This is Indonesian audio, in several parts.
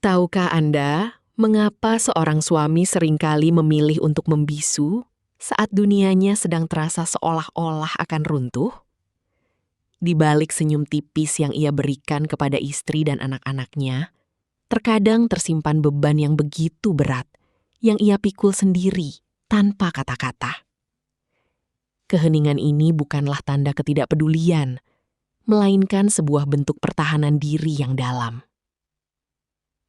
Tahukah Anda mengapa seorang suami seringkali memilih untuk membisu saat dunianya sedang terasa seolah-olah akan runtuh? Di balik senyum tipis yang ia berikan kepada istri dan anak-anaknya, terkadang tersimpan beban yang begitu berat yang ia pikul sendiri tanpa kata-kata. Keheningan ini bukanlah tanda ketidakpedulian, melainkan sebuah bentuk pertahanan diri yang dalam.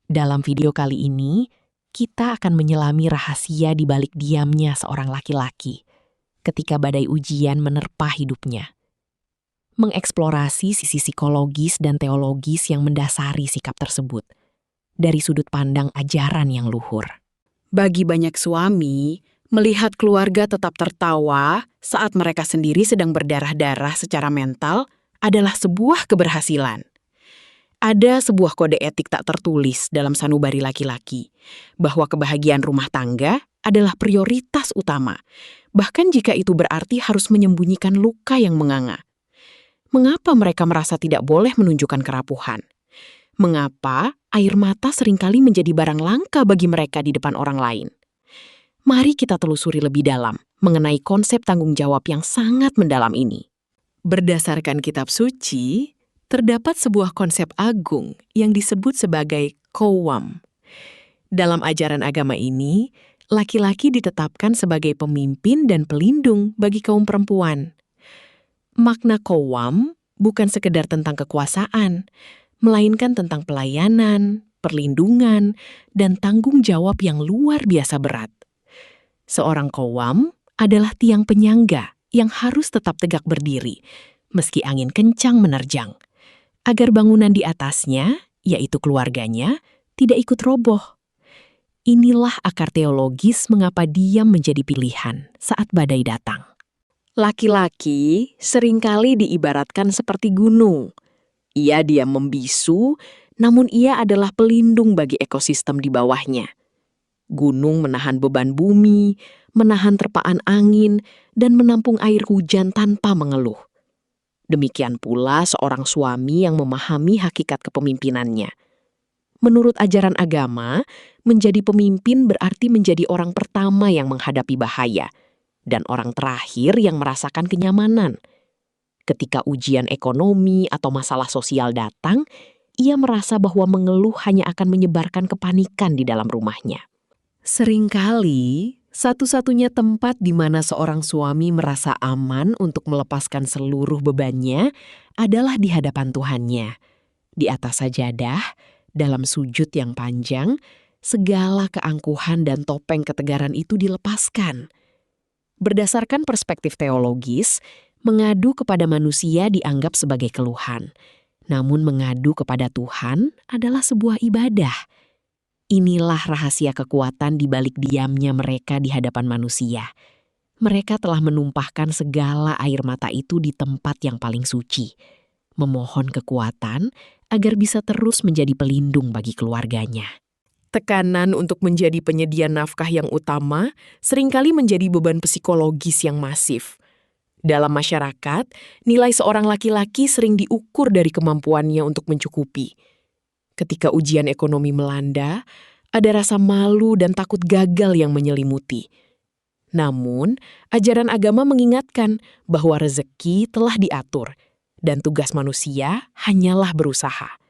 Dalam video kali ini, kita akan menyelami rahasia di balik diamnya seorang laki-laki ketika badai ujian menerpa hidupnya. Mengeksplorasi sisi psikologis dan teologis yang mendasari sikap tersebut dari sudut pandang ajaran yang luhur. Bagi banyak suami, melihat keluarga tetap tertawa saat mereka sendiri sedang berdarah-darah secara mental adalah sebuah keberhasilan. Ada sebuah kode etik tak tertulis dalam sanubari laki-laki, bahwa kebahagiaan rumah tangga adalah prioritas utama, bahkan jika itu berarti harus menyembunyikan luka yang menganga. Mengapa mereka merasa tidak boleh menunjukkan kerapuhan? Mengapa air mata seringkali menjadi barang langka bagi mereka di depan orang lain? Mari kita telusuri lebih dalam mengenai konsep tanggung jawab yang sangat mendalam ini. Berdasarkan kitab suci, terdapat sebuah konsep agung yang disebut sebagai qawwam. Dalam ajaran agama ini, laki-laki ditetapkan sebagai pemimpin dan pelindung bagi kaum perempuan. Makna qawwam bukan sekedar tentang kekuasaan, melainkan tentang pelayanan, perlindungan, dan tanggung jawab yang luar biasa berat. Seorang qawwam adalah tiang penyangga yang harus tetap tegak berdiri, meski angin kencang menerjang, agar bangunan di atasnya, yaitu keluarganya, tidak ikut roboh. Inilah akar teologis mengapa diam menjadi pilihan saat badai datang. Laki-laki seringkali diibaratkan seperti gunung. Ia diam membisu, namun ia adalah pelindung bagi ekosistem di bawahnya. Gunung menahan beban bumi, menahan terpaan angin, dan menampung air hujan tanpa mengeluh. Demikian pula seorang suami yang memahami hakikat kepemimpinannya. Menurut ajaran agama, menjadi pemimpin berarti menjadi orang pertama yang menghadapi bahaya, dan orang terakhir yang merasakan kenyamanan. Ketika ujian ekonomi atau masalah sosial datang, ia merasa bahwa mengeluh hanya akan menyebarkan kepanikan di dalam rumahnya. Seringkali, satu-satunya tempat di mana seorang suami merasa aman untuk melepaskan seluruh bebannya adalah di hadapan Tuhannya. Di atas sajadah, dalam sujud yang panjang, segala keangkuhan dan topeng ketegaran itu dilepaskan. Berdasarkan perspektif teologis, mengadu kepada manusia dianggap sebagai keluhan. Namun mengadu kepada Tuhan adalah sebuah ibadah. Inilah rahasia kekuatan di balik diamnya mereka di hadapan manusia. Mereka telah menumpahkan segala air mata itu di tempat yang paling suci, memohon kekuatan agar bisa terus menjadi pelindung bagi keluarganya. Tekanan untuk menjadi penyedia nafkah yang utama seringkali menjadi beban psikologis yang masif. Dalam masyarakat, nilai seorang laki-laki sering diukur dari kemampuannya untuk mencukupi. Ketika ujian ekonomi melanda, ada rasa malu dan takut gagal yang menyelimuti. Namun, ajaran agama mengingatkan bahwa rezeki telah diatur dan tugas manusia hanyalah berusaha.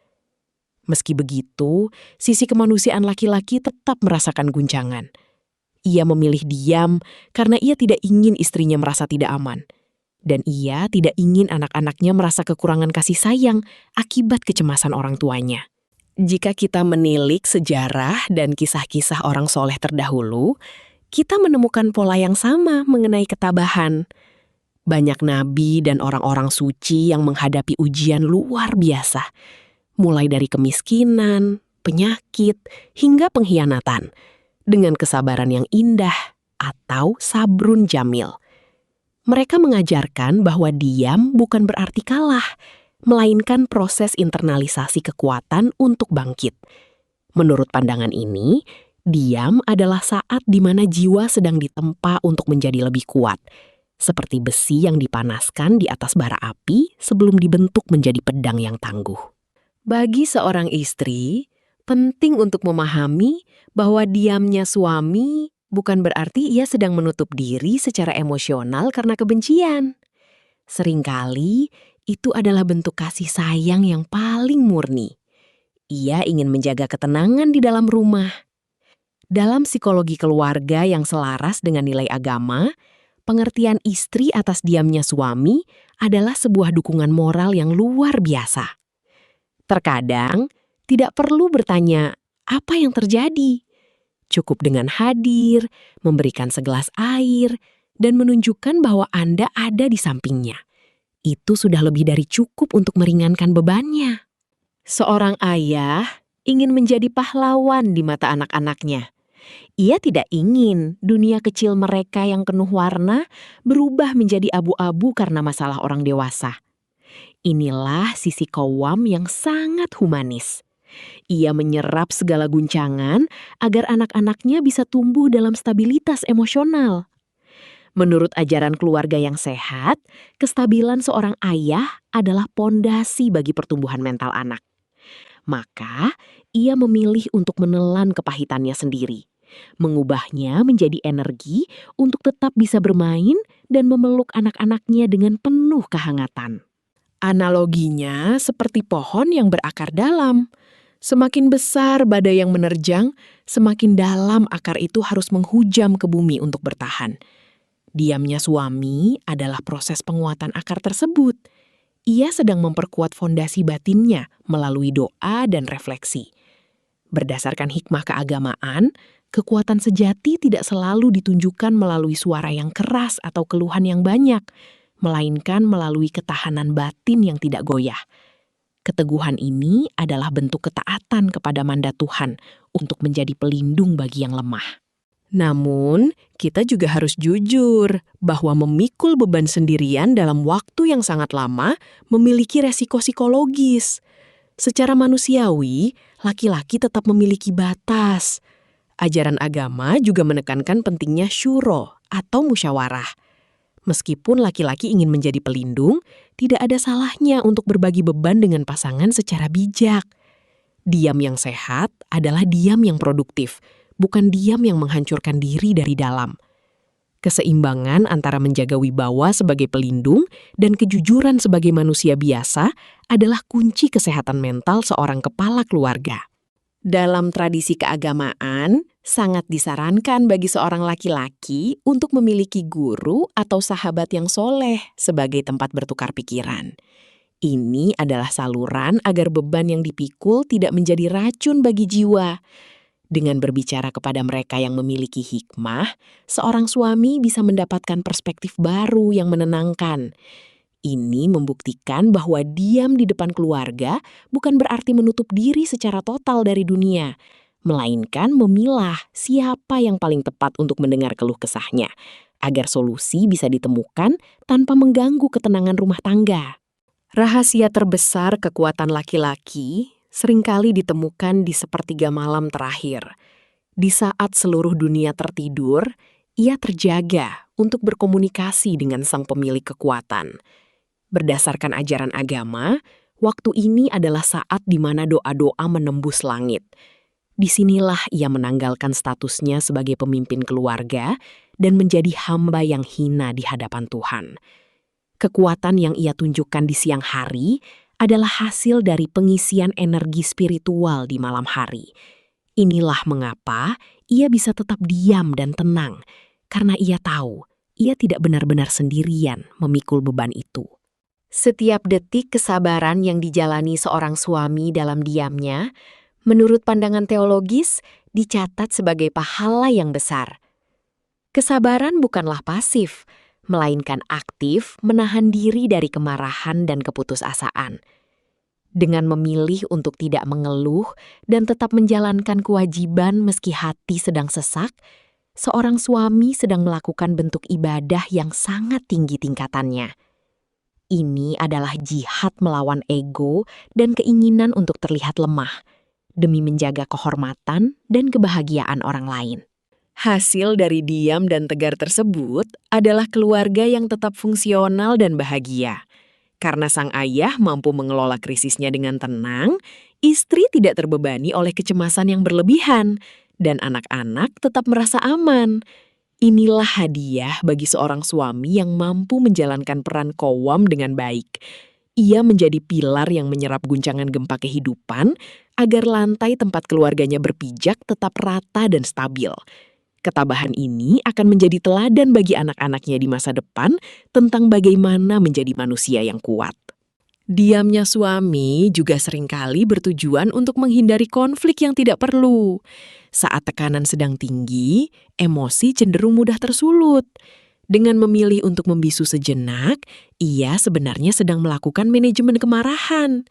Meski begitu, sisi kemanusiaan laki-laki tetap merasakan guncangan. Ia memilih diam karena ia tidak ingin istrinya merasa tidak aman. Dan ia tidak ingin anak-anaknya merasa kekurangan kasih sayang akibat kecemasan orang tuanya. Jika kita menilik sejarah dan kisah-kisah orang soleh terdahulu, kita menemukan pola yang sama mengenai ketabahan. Banyak nabi dan orang-orang suci yang menghadapi ujian luar biasa, mulai dari kemiskinan, penyakit, hingga pengkhianatan, dengan kesabaran yang indah atau sabrun jamil. Mereka mengajarkan bahwa diam bukan berarti kalah, melainkan proses internalisasi kekuatan untuk bangkit. Menurut pandangan ini, diam adalah saat di mana jiwa sedang ditempa untuk menjadi lebih kuat, seperti besi yang dipanaskan di atas bara api sebelum dibentuk menjadi pedang yang tangguh. Bagi seorang istri, Penting untuk memahami bahwa diamnya suami bukan berarti ia sedang menutup diri secara emosional karena kebencian. Seringkali itu adalah bentuk kasih sayang yang paling murni. Ia ingin menjaga ketenangan di dalam rumah. Dalam psikologi keluarga yang selaras dengan nilai agama, pengertian istri atas diamnya suami adalah sebuah dukungan moral yang luar biasa. Terkadang, tidak perlu bertanya, apa yang terjadi? Cukup dengan hadir, memberikan segelas air, dan menunjukkan bahwa Anda ada di sampingnya. Itu sudah lebih dari cukup untuk meringankan bebannya. Seorang ayah ingin menjadi pahlawan di mata anak-anaknya. Ia tidak ingin dunia kecil mereka yang penuh warna berubah menjadi abu-abu karena masalah orang dewasa. Inilah sisi Qawwam yang sangat humanis. Ia menyerap segala guncangan agar anak-anaknya bisa tumbuh dalam stabilitas emosional. Menurut ajaran keluarga yang sehat, kestabilan seorang ayah adalah pondasi bagi pertumbuhan mental anak. Maka, ia memilih untuk menelan kepahitannya sendiri, mengubahnya menjadi energi untuk tetap bisa bermain dan memeluk anak-anaknya dengan penuh kehangatan. Analoginya seperti pohon yang berakar dalam. Semakin besar badai yang menerjang, semakin dalam akar itu harus menghujam ke bumi untuk bertahan. Diamnya suami adalah proses penguatan akar tersebut. Ia sedang memperkuat fondasi batinnya melalui doa dan refleksi. Berdasarkan hikmah keagamaan, kekuatan sejati tidak selalu ditunjukkan melalui suara yang keras atau keluhan yang banyak, melainkan melalui ketahanan batin yang tidak goyah. Keteguhan ini adalah bentuk ketaatan kepada mandat Tuhan untuk menjadi pelindung bagi yang lemah. Namun, kita juga harus jujur bahwa memikul beban sendirian dalam waktu yang sangat lama memiliki resiko psikologis. Secara manusiawi, laki-laki tetap memiliki batas. Ajaran agama juga menekankan pentingnya syuro atau musyawarah. Meskipun laki-laki ingin menjadi pelindung, tidak ada salahnya untuk berbagi beban dengan pasangan secara bijak. Diam yang sehat adalah diam yang produktif, bukan diam yang menghancurkan diri dari dalam. Keseimbangan antara menjaga wibawa sebagai pelindung dan kejujuran sebagai manusia biasa adalah kunci kesehatan mental seorang kepala keluarga. Dalam tradisi keagamaan, sangat disarankan bagi seorang laki-laki untuk memiliki guru atau sahabat yang soleh sebagai tempat bertukar pikiran. Ini adalah saluran agar beban yang dipikul tidak menjadi racun bagi jiwa. Dengan berbicara kepada mereka yang memiliki hikmah, seorang suami bisa mendapatkan perspektif baru yang menenangkan. Ini membuktikan bahwa diam di depan keluarga bukan berarti menutup diri secara total dari dunia, melainkan memilah siapa yang paling tepat untuk mendengar keluh kesahnya, agar solusi bisa ditemukan tanpa mengganggu ketenangan rumah tangga. Rahasia terbesar kekuatan laki-laki seringkali ditemukan di sepertiga malam terakhir. Di saat seluruh dunia tertidur, ia terjaga untuk berkomunikasi dengan sang pemilik kekuatan. Berdasarkan ajaran agama, waktu ini adalah saat di mana doa-doa menembus langit. Disinilah ia menanggalkan statusnya sebagai pemimpin keluarga dan menjadi hamba yang hina di hadapan Tuhan. Kekuatan yang ia tunjukkan di siang hari adalah hasil dari pengisian energi spiritual di malam hari. Inilah mengapa ia bisa tetap diam dan tenang, karena ia tahu ia tidak benar-benar sendirian memikul beban itu. Setiap detik kesabaran yang dijalani seorang suami dalam diamnya, menurut pandangan teologis, dicatat sebagai pahala yang besar. Kesabaran bukanlah pasif, melainkan aktif menahan diri dari kemarahan dan keputusasaan. Dengan memilih untuk tidak mengeluh dan tetap menjalankan kewajiban meski hati sedang sesak, seorang suami sedang melakukan bentuk ibadah yang sangat tinggi tingkatannya. Ini adalah jihad melawan ego dan keinginan untuk terlihat lemah, demi menjaga kehormatan dan kebahagiaan orang lain. Hasil dari diam dan tegar tersebut adalah keluarga yang tetap fungsional dan bahagia. Karena sang ayah mampu mengelola krisisnya dengan tenang, Istri tidak terbebani oleh kecemasan yang berlebihan, dan anak-anak tetap merasa aman. Inilah hadiah bagi seorang suami yang mampu menjalankan peran Qawwam dengan baik. Ia menjadi pilar yang menyerap guncangan gempa kehidupan agar lantai tempat keluarganya berpijak tetap rata dan stabil. Ketabahan ini akan menjadi teladan bagi anak-anaknya di masa depan tentang bagaimana menjadi manusia yang kuat. Diamnya suami juga seringkali bertujuan untuk menghindari konflik yang tidak perlu. Saat tekanan sedang tinggi, emosi cenderung mudah tersulut. Dengan memilih untuk membisu sejenak, ia sebenarnya sedang melakukan manajemen kemarahan.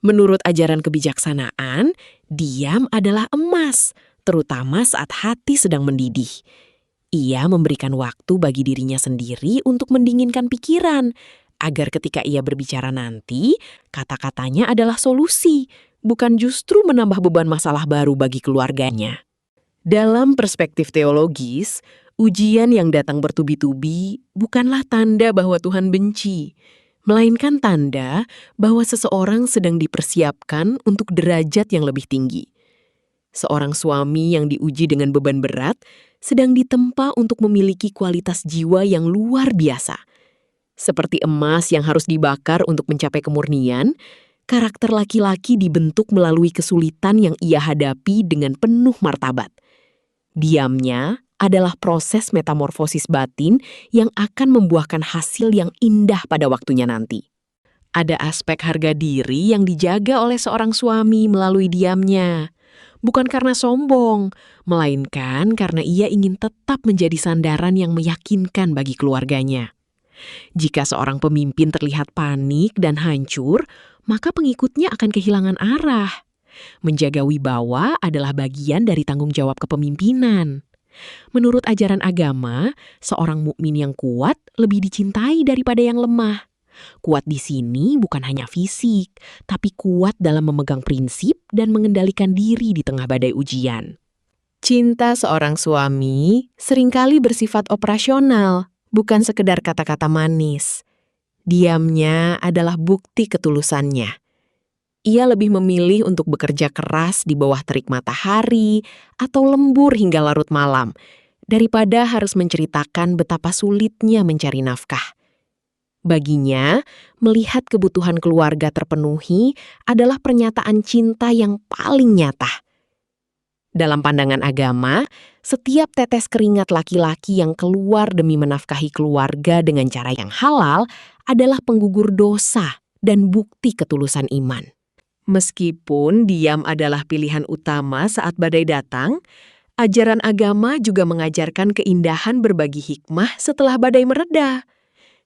Menurut ajaran kebijaksanaan, diam adalah emas, terutama saat hati sedang mendidih. Ia memberikan waktu bagi dirinya sendiri untuk mendinginkan pikiran, agar ketika ia berbicara nanti, kata-katanya adalah solusi, bukan justru menambah beban masalah baru bagi keluarganya. Dalam perspektif teologis, ujian yang datang bertubi-tubi bukanlah tanda bahwa Tuhan benci, melainkan tanda bahwa seseorang sedang dipersiapkan untuk derajat yang lebih tinggi. Seorang suami yang diuji dengan beban berat sedang ditempa untuk memiliki kualitas jiwa yang luar biasa. Seperti emas yang harus dibakar untuk mencapai kemurnian, karakter laki-laki dibentuk melalui kesulitan yang ia hadapi dengan penuh martabat. Diamnya adalah proses metamorfosis batin yang akan membuahkan hasil yang indah pada waktunya nanti. Ada aspek harga diri yang dijaga oleh seorang suami melalui diamnya. Bukan karena sombong, melainkan karena ia ingin tetap menjadi sandaran yang meyakinkan bagi keluarganya. Jika seorang pemimpin terlihat panik dan hancur, maka pengikutnya akan kehilangan arah. Menjaga wibawa adalah bagian dari tanggung jawab kepemimpinan. Menurut ajaran agama, seorang mukmin yang kuat lebih dicintai daripada yang lemah. Kuat di sini bukan hanya fisik, tapi kuat dalam memegang prinsip dan mengendalikan diri di tengah badai ujian. Cinta seorang suami seringkali bersifat operasional, bukan sekedar kata-kata manis. Diamnya adalah bukti ketulusannya. Ia lebih memilih untuk bekerja keras di bawah terik matahari atau lembur hingga larut malam, daripada harus menceritakan betapa sulitnya mencari nafkah. Baginya, melihat kebutuhan keluarga terpenuhi adalah pernyataan cinta yang paling nyata. Dalam pandangan agama, setiap tetes keringat laki-laki yang keluar demi menafkahi keluarga dengan cara yang halal adalah penggugur dosa dan bukti ketulusan iman. Meskipun diam adalah pilihan utama saat badai datang, ajaran agama juga mengajarkan keindahan berbagi hikmah setelah badai mereda.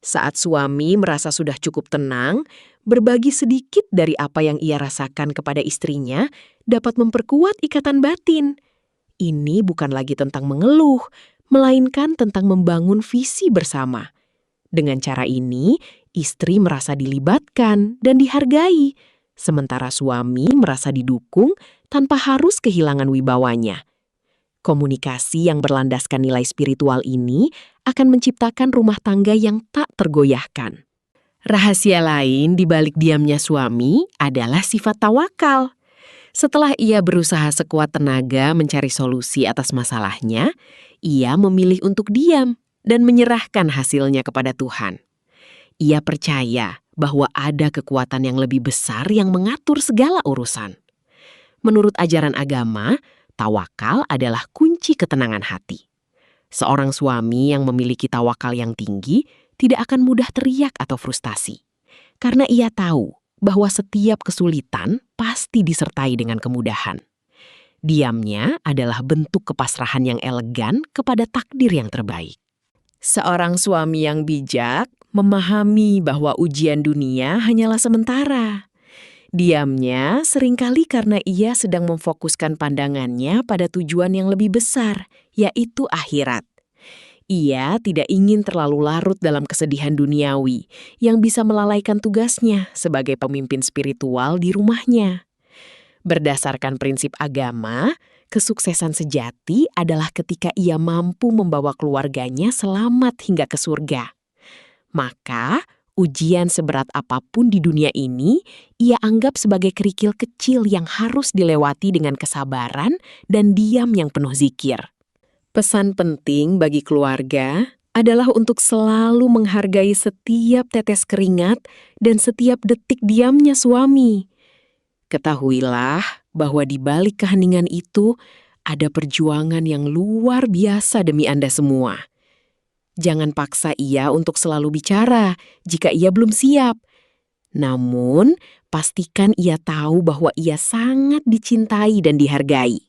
Saat suami merasa sudah cukup tenang, berbagi sedikit dari apa yang ia rasakan kepada istrinya dapat memperkuat ikatan batin. Ini bukan lagi tentang mengeluh, melainkan tentang membangun visi bersama. Dengan cara ini, istri merasa dilibatkan dan dihargai, sementara suami merasa didukung tanpa harus kehilangan wibawanya. Komunikasi yang berlandaskan nilai spiritual ini akan menciptakan rumah tangga yang tak tergoyahkan. Rahasia lain di balik diamnya suami adalah sifat tawakal. Setelah ia berusaha sekuat tenaga mencari solusi atas masalahnya, ia memilih untuk diam dan menyerahkan hasilnya kepada Tuhan. Ia percaya bahwa ada kekuatan yang lebih besar yang mengatur segala urusan. Menurut ajaran agama, tawakal adalah kunci ketenangan hati. Seorang suami yang memiliki tawakal yang tinggi tidak akan mudah teriak atau frustasi. Karena ia tahu bahwa setiap kesulitan pasti disertai dengan kemudahan. Diamnya adalah bentuk kepasrahan yang elegan kepada takdir yang terbaik. Seorang suami yang bijak memahami bahwa ujian dunia hanyalah sementara. Diamnya seringkali karena ia sedang memfokuskan pandangannya pada tujuan yang lebih besar, yaitu akhirat. Ia tidak ingin terlalu larut dalam kesedihan duniawi yang bisa melalaikan tugasnya sebagai pemimpin spiritual di rumahnya. Berdasarkan prinsip agama, kesuksesan sejati adalah ketika ia mampu membawa keluarganya selamat hingga ke surga. Maka, Ujian seberat apapun di dunia ini, ia anggap sebagai kerikil kecil yang harus dilewati dengan kesabaran dan diam yang penuh zikir. Pesan penting bagi keluarga adalah untuk selalu menghargai setiap tetes keringat dan setiap detik diamnya suami. Ketahuilah bahwa di balik keheningan itu ada perjuangan yang luar biasa demi Anda semua. Jangan paksa ia untuk selalu bicara jika ia belum siap. Namun, pastikan ia tahu bahwa ia sangat dicintai dan dihargai.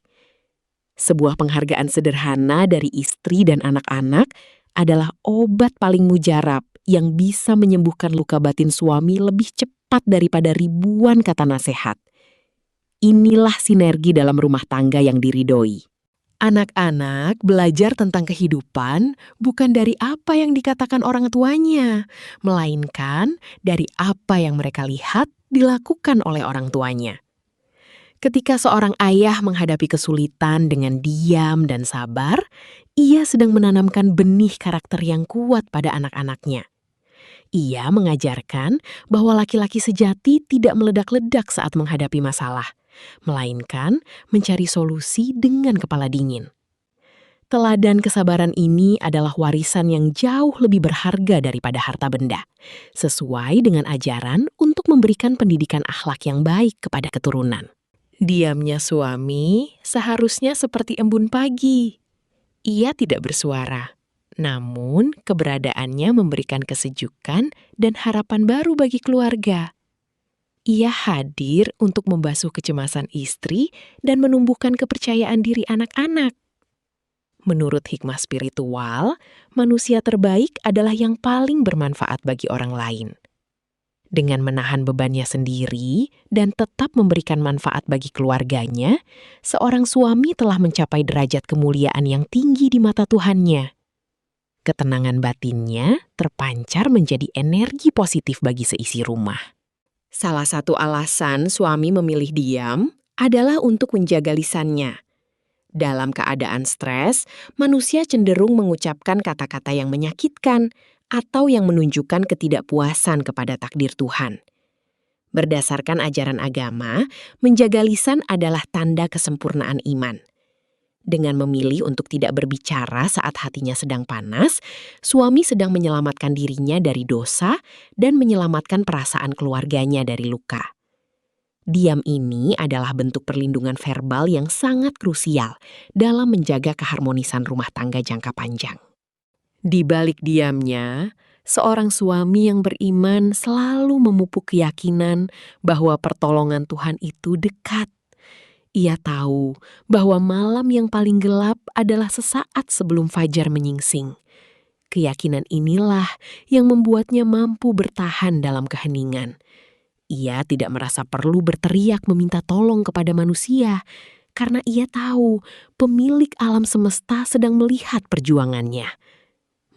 Sebuah penghargaan sederhana dari istri dan anak-anak adalah obat paling mujarab yang bisa menyembuhkan luka batin suami lebih cepat daripada ribuan kata nasihat. Inilah sinergi dalam rumah tangga yang diridhoi. Anak-anak belajar tentang kehidupan bukan dari apa yang dikatakan orang tuanya, melainkan dari apa yang mereka lihat dilakukan oleh orang tuanya. Ketika seorang ayah menghadapi kesulitan dengan diam dan sabar, ia sedang menanamkan benih karakter yang kuat pada anak-anaknya. Ia mengajarkan bahwa laki-laki sejati tidak meledak-ledak saat menghadapi masalah, melainkan mencari solusi dengan kepala dingin. Teladan kesabaran ini adalah warisan yang jauh lebih berharga daripada harta benda, sesuai dengan ajaran untuk memberikan pendidikan akhlak yang baik kepada keturunan. Diamnya suami seharusnya seperti embun pagi. Ia tidak bersuara, namun keberadaannya memberikan kesejukan dan harapan baru bagi keluarga. Ia hadir untuk membasuh kecemasan istri dan menumbuhkan kepercayaan diri anak-anak. Menurut hikmah spiritual, manusia terbaik adalah yang paling bermanfaat bagi orang lain. Dengan menahan bebannya sendiri dan tetap memberikan manfaat bagi keluarganya, seorang suami telah mencapai derajat kemuliaan yang tinggi di mata Tuhannya. Ketenangan batinnya terpancar menjadi energi positif bagi seisi rumah. Salah satu alasan suami memilih diam adalah untuk menjaga lisannya. Dalam keadaan stres, manusia cenderung mengucapkan kata-kata yang menyakitkan atau yang menunjukkan ketidakpuasan kepada takdir Tuhan. Berdasarkan ajaran agama, menjaga lisan adalah tanda kesempurnaan iman. Dengan memilih untuk tidak berbicara saat hatinya sedang panas, suami sedang menyelamatkan dirinya dari dosa dan menyelamatkan perasaan keluarganya dari luka. Diam ini adalah bentuk perlindungan verbal yang sangat krusial dalam menjaga keharmonisan rumah tangga jangka panjang. Di balik diamnya, seorang suami yang beriman selalu memupuk keyakinan bahwa pertolongan Tuhan itu dekat. Ia tahu bahwa malam yang paling gelap adalah sesaat sebelum fajar menyingsing. Keyakinan inilah yang membuatnya mampu bertahan dalam keheningan. Ia tidak merasa perlu berteriak meminta tolong kepada manusia, karena ia tahu pemilik alam semesta sedang melihat perjuangannya.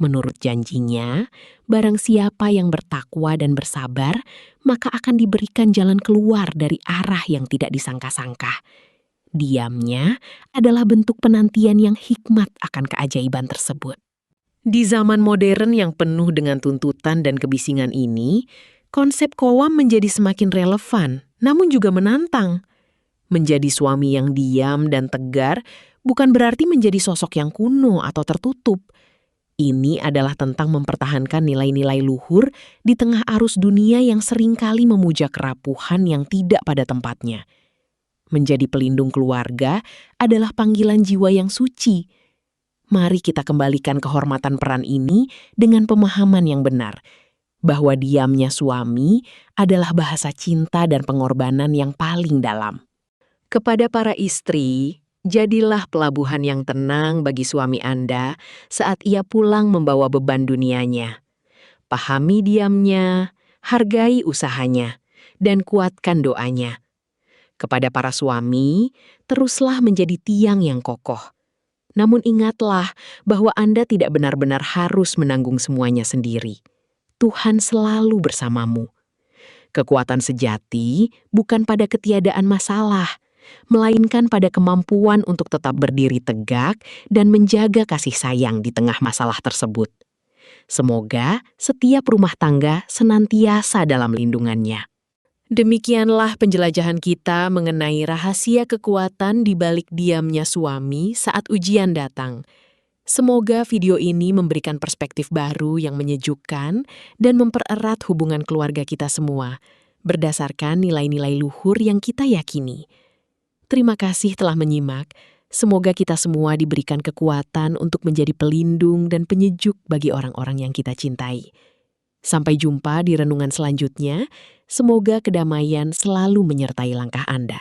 Menurut janjinya, barang siapa yang bertakwa dan bersabar, maka akan diberikan jalan keluar dari arah yang tidak disangka-sangka. Diamnya adalah bentuk penantian yang hikmat akan keajaiban tersebut. Di zaman modern yang penuh dengan tuntutan dan kebisingan ini, konsep qawwam menjadi semakin relevan, namun juga menantang. Menjadi suami yang diam dan tegar bukan berarti menjadi sosok yang kuno atau tertutup. Ini adalah tentang mempertahankan nilai-nilai luhur di tengah arus dunia yang seringkali memuja kerapuhan yang tidak pada tempatnya. Menjadi pelindung keluarga adalah panggilan jiwa yang suci. Mari kita kembalikan kehormatan peran ini dengan pemahaman yang benar, bahwa diamnya suami adalah bahasa cinta dan pengorbanan yang paling dalam. Kepada para istri, jadilah pelabuhan yang tenang bagi suami Anda saat ia pulang membawa beban dunianya. Pahami diamnya, hargai usahanya, dan kuatkan doanya. Kepada para suami, teruslah menjadi tiang yang kokoh. Namun ingatlah bahwa Anda tidak benar-benar harus menanggung semuanya sendiri. Tuhan selalu bersamamu. Kekuatan sejati bukan pada ketiadaan masalah, melainkan pada kemampuan untuk tetap berdiri tegak dan menjaga kasih sayang di tengah masalah tersebut. Semoga setiap rumah tangga senantiasa dalam lindungannya. Demikianlah penjelajahan kita mengenai rahasia kekuatan di balik diamnya suami saat ujian datang. Semoga video ini memberikan perspektif baru yang menyejukkan dan mempererat hubungan keluarga kita semua, berdasarkan nilai-nilai luhur yang kita yakini. Terima kasih telah menyimak. Semoga kita semua diberikan kekuatan untuk menjadi pelindung dan penyejuk bagi orang-orang yang kita cintai. Sampai jumpa di renungan selanjutnya. Semoga kedamaian selalu menyertai langkah Anda.